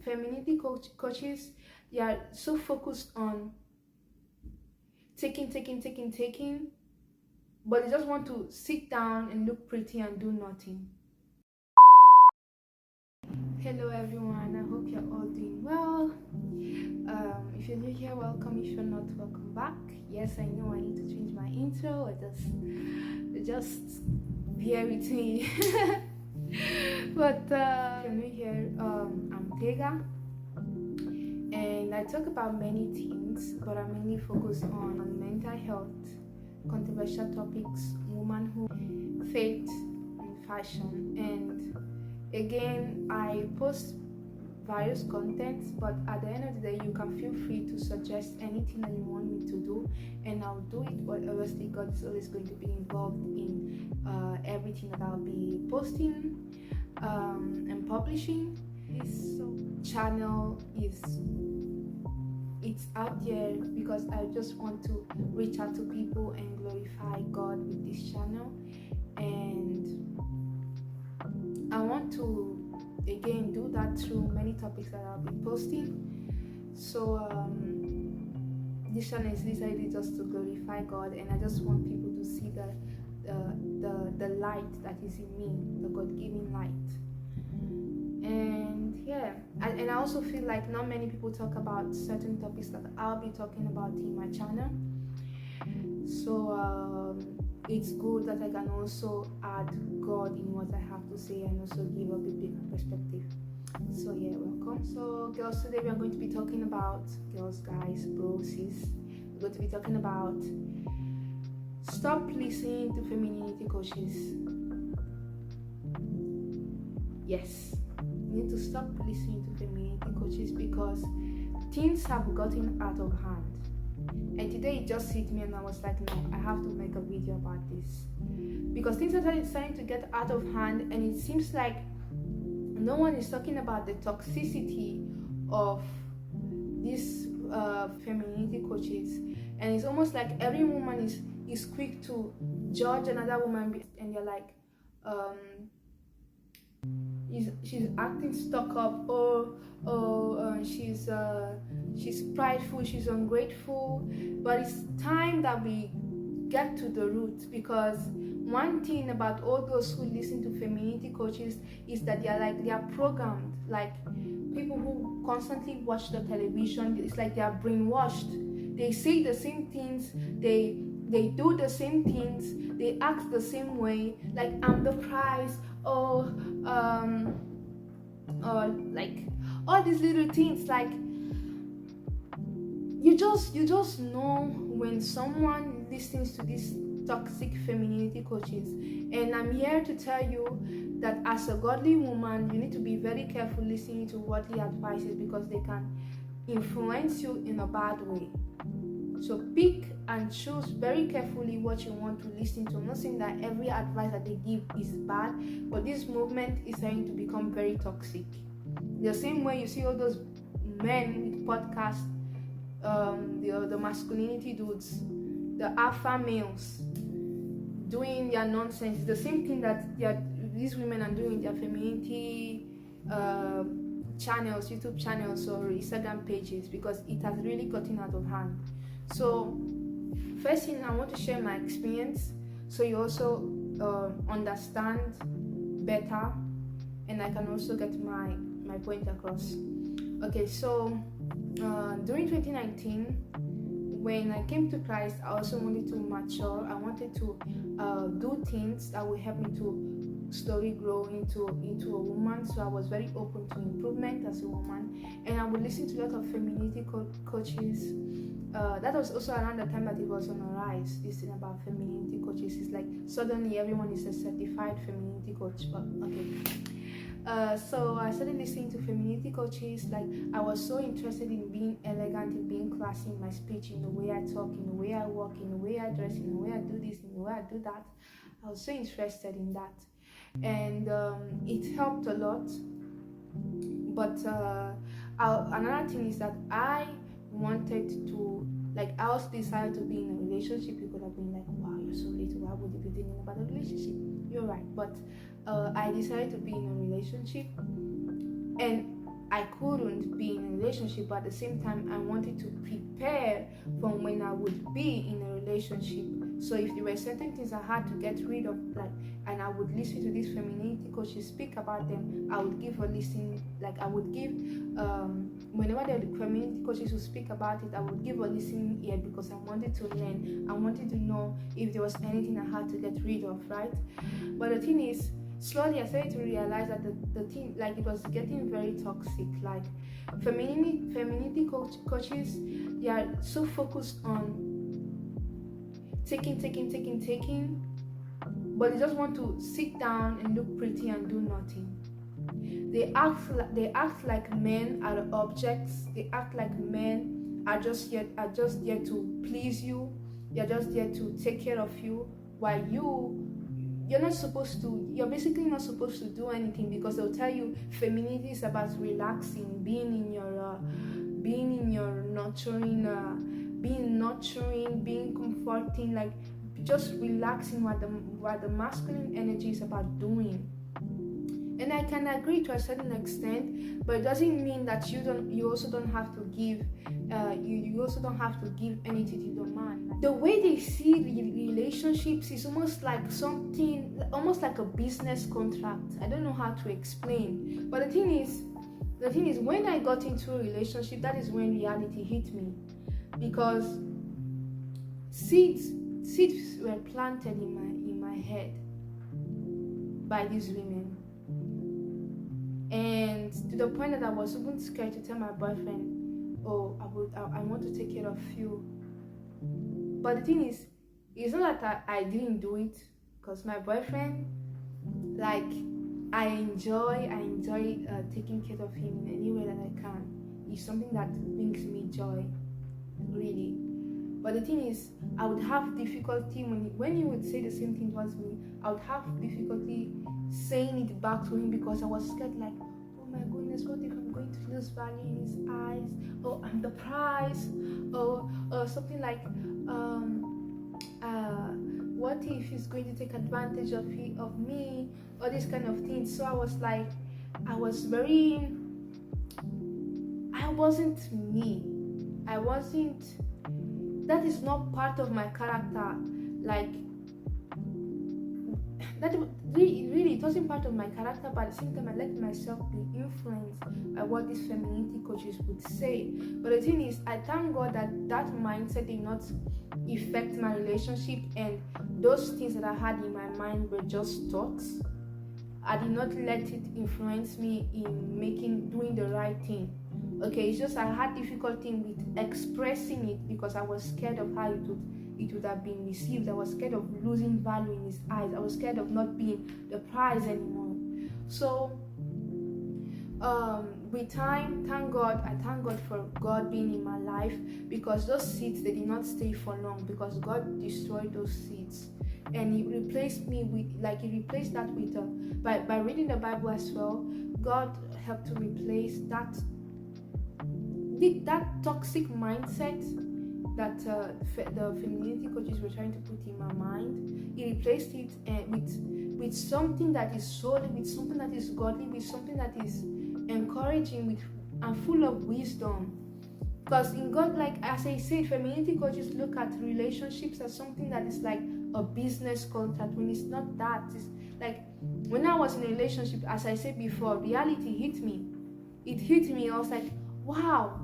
Femininity coaches, they are so focused on taking, but they just want to sit down and look pretty and do nothing. Hello everyone, I hope you're all doing well. If you're new here, welcome. If you're not, welcome back. Yes, I know I need to change my intro, or just bear with me. But if you're new here, I'm Tega, and I talk about many things, but I mainly focus on mental health, controversial topics, womanhood, faith, and fashion. And again, I post various contents, but at the end of the day, you can feel free to suggest anything that you want me to do, and I'll do it. But obviously, God is always going to be involved in everything that I'll be posting and publishing. This channel it's out there because I just want to reach out to people and glorify God with this channel, and I want to again do that through many topics that I'll be posting. So this channel is literally just to glorify God, and I just want people to see the light that is in me, the God-given light. And yeah, and I also feel like not many people talk about certain topics that I'll be talking about in my channel. So it's good that I can also add God in what I have to say and also give a biblical perspective. So yeah, welcome. So girls, today we are going to be talking about, girls, guys, bros, sis, we're going to be talking about stop listening to femininity coaches. Yes, you need to stop listening to femininity coaches because things have gotten out of hand. And today it just hit me and I was like, no, I have to make a video about this because things are starting to get out of hand, and it seems like no one is talking about the toxicity of these femininity coaches. And it's almost like every woman is quick to judge another woman, and they're like, she's acting stuck up, she's prideful, she's ungrateful. But it's time that we get to the root, because one thing about all those who listen to femininity coaches is that they are programmed like people who constantly watch the television. It's like they are brainwashed. They say the same things, they do the same things, they act the same way, like I'm the prize, or like all these little things. Like you just know when someone listens to these toxic femininity coaches. And I'm here to tell you that as a godly woman, you need to be very careful listening to worldly advices, because they can influence you in a bad way. So pick and choose very carefully what you want to listen to. I'm not saying that every advice that they give is bad, but this movement is starting to become very toxic. The same way you see all those men with podcasts, the masculinity dudes, the alpha males doing their nonsense. The same thing that these women are doing their femininity channels, YouTube channels or Instagram pages, because it has really gotten out of hand. So first thing, I want to share my experience so you also understand better, and I can also get my point across. Okay, so during 2019, when I came to Christ, I also wanted to mature. I wanted to do things that would help me to slowly grow into a woman. So I was very open to improvement as a woman, and I would listen to a lot of femininity coaches. That was also around the time that it was on a rise. This thing about femininity coaches is like suddenly everyone is a certified femininity coach. But okay. So I started listening to femininity coaches. Like I was so interested in being elegant, in being classy in my speech, in the way I talk, in the way I walk, in the way I dress, in the way I do this, in the way I do that. I was so interested in that, and it helped a lot. But another thing is that I wanted to, like, I also decided to be in a relationship. You could have been like, wow, you're so little, why would you be thinking about a relationship? You're right. But I decided to be in a relationship, and I couldn't be in a relationship, but at the same time I wanted to prepare for when I would be in a relationship. So if there were certain things I had to get rid of, like, and I would listen to these femininity coaches speak about them, I would give a listen. Like I would give, whenever the femininity coaches would speak about it, I would give a listening ear because I wanted to learn. I wanted to know if there was anything I had to get rid of, right? But the thing is, slowly I started to realize that the thing, like, it was getting very toxic. Like femininity coaches, they are so focused on taking, but they just want to sit down and look pretty and do nothing. They act like men are objects. They act like men are just there to please you. They're just there to take care of you, while you're basically not supposed to do anything, because they'll tell you femininity is about relaxing, being in your nurturing, being comforting, like just relaxing, what the masculine energy is about doing. And I can agree to a certain extent, but it doesn't mean that you also don't have to give you also don't have to give anything to the man. The way they see relationships is almost like a business contract. I don't know how to explain, but the thing is when I got into a relationship, that is when reality hit me, because seeds were planted in my head by these women. And to the point that I was even scared to tell my boyfriend, oh, I want to take care of you. But the thing is, it's not that I didn't do it, because my boyfriend, like, I enjoy taking care of him in any way that I can. It's something that brings me joy, really. But the thing is, I would have difficulty when he would say the same thing towards me. I would have difficulty saying it back to him, because I was scared, like, oh my goodness, what if I'm going to lose value in his eyes? Oh, I'm the prize. Or something like, what if he's going to take advantage of me? All these kind of things. So I wasn't me. That is not part of my character. Like, that really it wasn't part of my character, but at the same time I let myself be influenced by what these femininity coaches would say. But the thing is, I thank God that mindset did not affect my relationship, and those things that I had in my mind were just thoughts. I did not let it influence me in doing the right thing. Okay, it's just I had difficulty with expressing it, because I was scared of how it would have been received. I was scared of losing value in his eyes. I was scared of not being the prize anymore. So with time, I thank God for God being in my life, because those seeds, they did not stay for long, because God destroyed those seeds, and He replaced that with by reading the Bible as well. God helped to replace that toxic mindset that the femininity coaches were trying to put in my mind. He replaced it with something that is solid, with something that is godly, with something that is encouraging, and full of wisdom. Because in God, like as I said, femininity coaches look at relationships as something that is like a business contract, when it's not that. It's like when I was in a relationship, as I said before, reality hit me. It hit me. I was like, wow,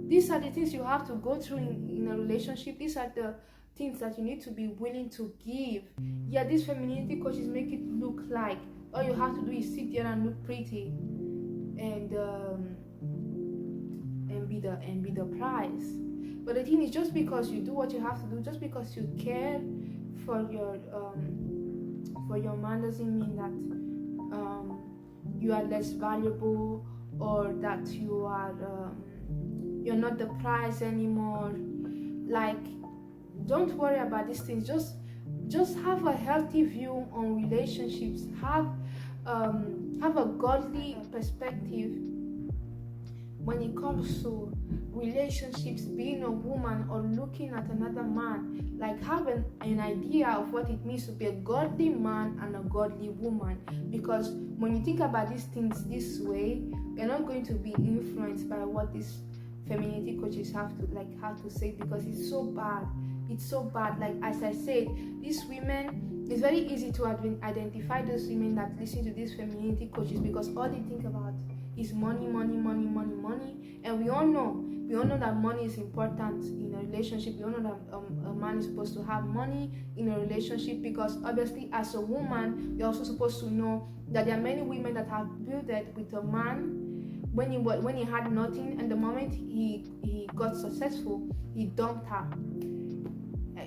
these are the things you have to go through in a relationship. These are the things that you need to be willing to give. Yeah, these femininity coaches make it look like all you have to do is sit there and look pretty and be the prize. But the thing is, just because you do what you have to do, just because you care for your man, doesn't mean that you are less valuable, or that you are you're not the prize anymore. Like, don't worry about these things. Just have a healthy view on relationships. Have a godly perspective when it comes to relationships, being a woman or looking at another man. Like, have an idea of what it means to be a godly man and a godly woman. Because when you think about these things this way, We're not going to be influenced by what these femininity coaches have to say, because it's so bad. It's so bad. Like as I said, these women, it's very easy to identify those women that listen to these femininity coaches, because all they think about is money, money, money, money, money. And we all know that money is important in a relationship. We all know that a man is supposed to have money in a relationship, because obviously as a woman, you're also supposed to know that there are many women that have built it with a man when he had nothing, and the moment he got successful, he dumped her.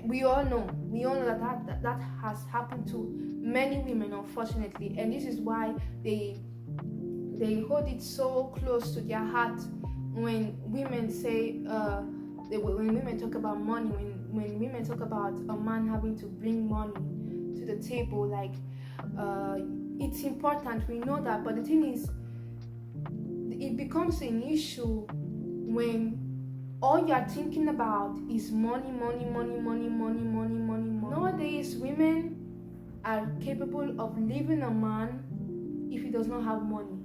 We all know that has happened to many women, unfortunately, and this is why they hold it so close to their heart when women say when women talk about money, when women talk about a man having to bring money to the table. Like it's important, we know that, but the thing is, it becomes an issue when all you're thinking about is money, money, money, money, money, money, money, money. Nowadays, women are capable of leaving a man if he does not have money.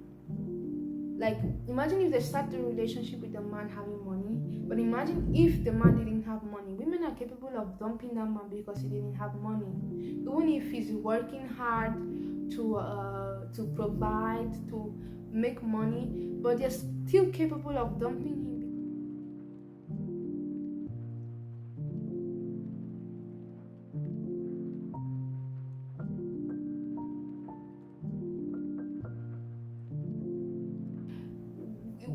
Like, imagine if they start a relationship with a man having money, but imagine if the man didn't have money. Women are capable of dumping that man because he didn't have money. Even if he's working hard to provide, to make money, but they're still capable of dumping him.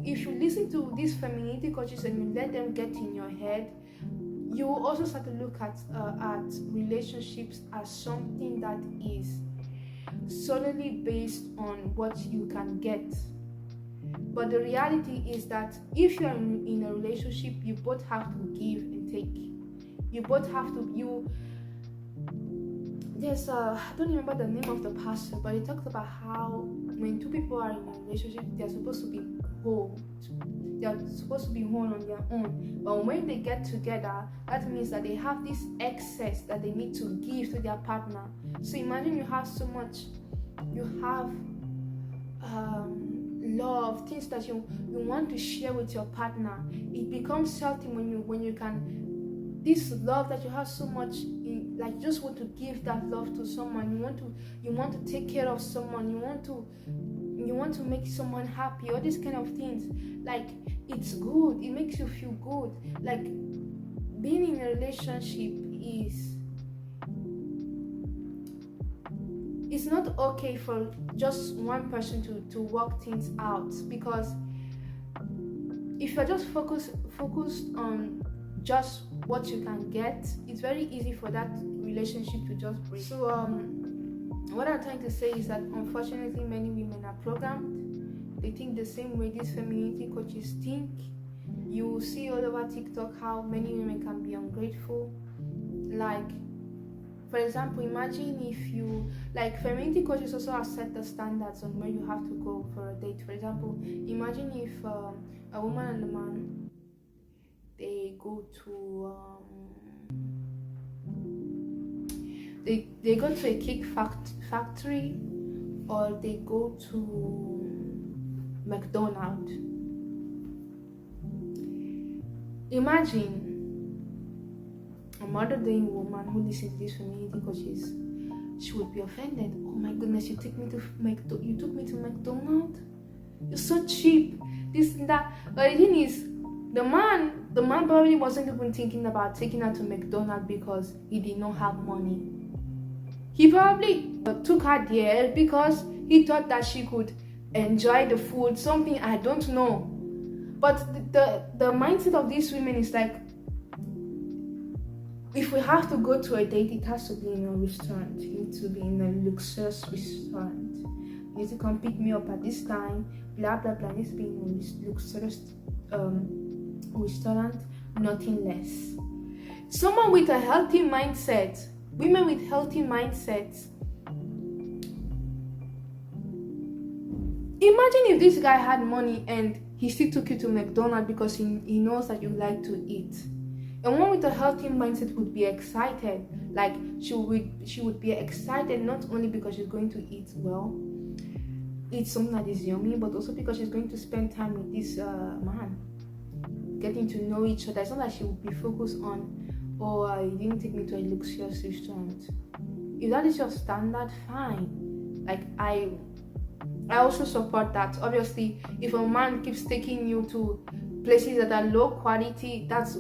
If you listen to these femininity coaches and you let them get in your head, you will also start to look at relationships as something that is solely based on what you can get. But the reality is that if you're in a relationship, you both have to give and take. You both have to. There's I don't remember the name of the pastor, but he talked about how when two people are in a relationship, they're supposed to be whole. They're supposed to be whole on their own. But when they get together, that means that they have this excess that they need to give to their partner. So imagine you have so much, you have love, things that you want to share with your partner. It becomes healthy when you can, this love that you have so much, like just want to give that love to someone. You want to take care of someone. You want to make someone happy. All these kind of things. Like, it's good. It makes you feel good. Like, being in a relationship it's not okay for just one person to work things out, because if you're just focused on just what you can get, it's very easy for that relationship to just break. So what I'm trying to say is that unfortunately many women are programmed. They think the same way these femininity coaches think. You see all over TikTok how many women can be ungrateful. Like, for example, imagine if you, like, femininity coaches also have set the standards on where you have to go for a date. For example, imagine if a woman and a man, they go to they go to a cake factory, or they go to McDonald's. Imagine a mother-dating woman who listens to these femininity coaches. She would be offended. Oh my goodness, you took me to McDonald's? You're so cheap. This and that. But the thing is, the man probably wasn't even thinking about taking her to McDonald's because he did not have money. He probably took her there because he thought that she could enjoy the food, something, I don't know. But the mindset of these women is like, if we have to go to a date, it has to be in a restaurant. It needs to be in a luxurious restaurant. You need to come pick me up at this time, blah blah blah. It needs to be in a luxurious restaurant, nothing less. Someone with a healthy mindset, women with healthy mindsets. Imagine if this guy had money and he still took you to McDonald's because he knows that you like to eat. And one with a healthy mindset would be excited. Like, she would be excited not only because she's going to eat well. eat something that is yummy, but also because she's going to spend time with this man, getting to know each other. It's not that she will be focused on, oh, you didn't take me to a luxurious restaurant. If that is your standard, fine. Like I also support that. Obviously, if a man keeps taking you to places that are low quality, that's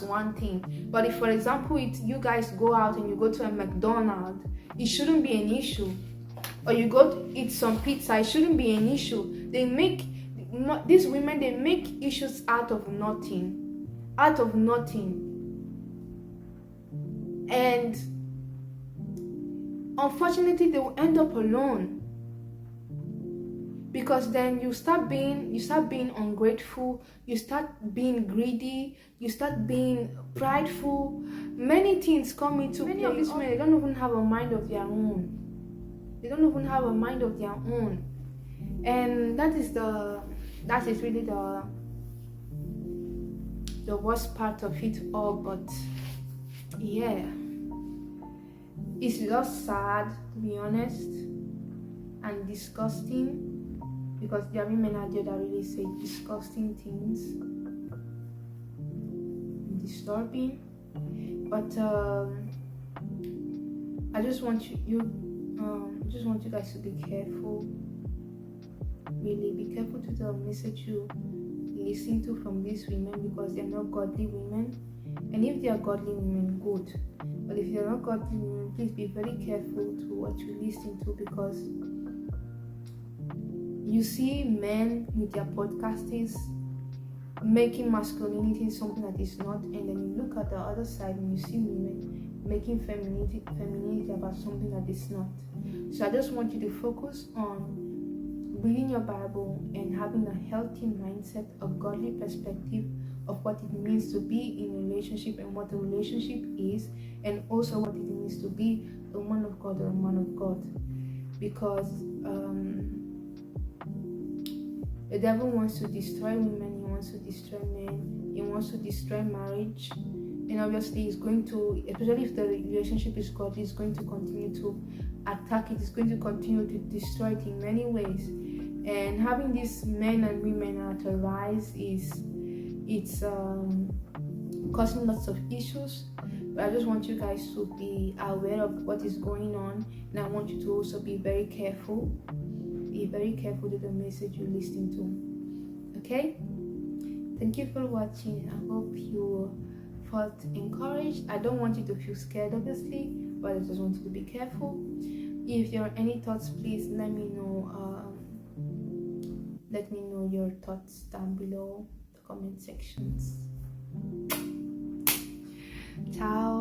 one thing. But if, for example, you guys go out and you go to a McDonald's, it shouldn't be an issue. Or you go to eat some pizza, it shouldn't be an issue. These women, they make issues out of nothing. And unfortunately, they will end up alone. Because then you start being ungrateful, you start being greedy, you start being prideful. Many things come into play. Many of these men, they don't even have a mind of their own. And that is really the worst part of it all. But yeah, it's just sad, to be honest, and disgusting. Because there are women out there that really say disgusting things, disturbing. But I just want you guys to be careful. Really be careful to the message you listen to from these women, because they're not godly women. And if they are godly women, good. But if they're not godly women, please be very careful to what you listen to, because you see men with their podcasters making masculinity something that is not, and then you look at the other side and you see women making femininity about something that is not. So I just want you to focus on reading your Bible and having a healthy mindset, a godly perspective of what it means to be in a relationship and what a relationship is, and also what it means to be a woman of God or a man of God. Because the devil wants to destroy women, he wants to destroy men, he wants to destroy marriage. And obviously he's going to, especially if the relationship is godly, he's going to continue to attack it, he's going to continue to destroy it in many ways. And having these men and women at a rise it's causing lots of issues. But I just want you guys to be aware of what is going on, and I want you to also be very careful. Be very careful with the message you listen to. Okay? Thank you for watching. I hope you felt encouraged. I don't want you to feel scared, obviously, but I just want you to be careful. If there are any thoughts, please let me know. Let me know your thoughts down below the comment sections. Ciao.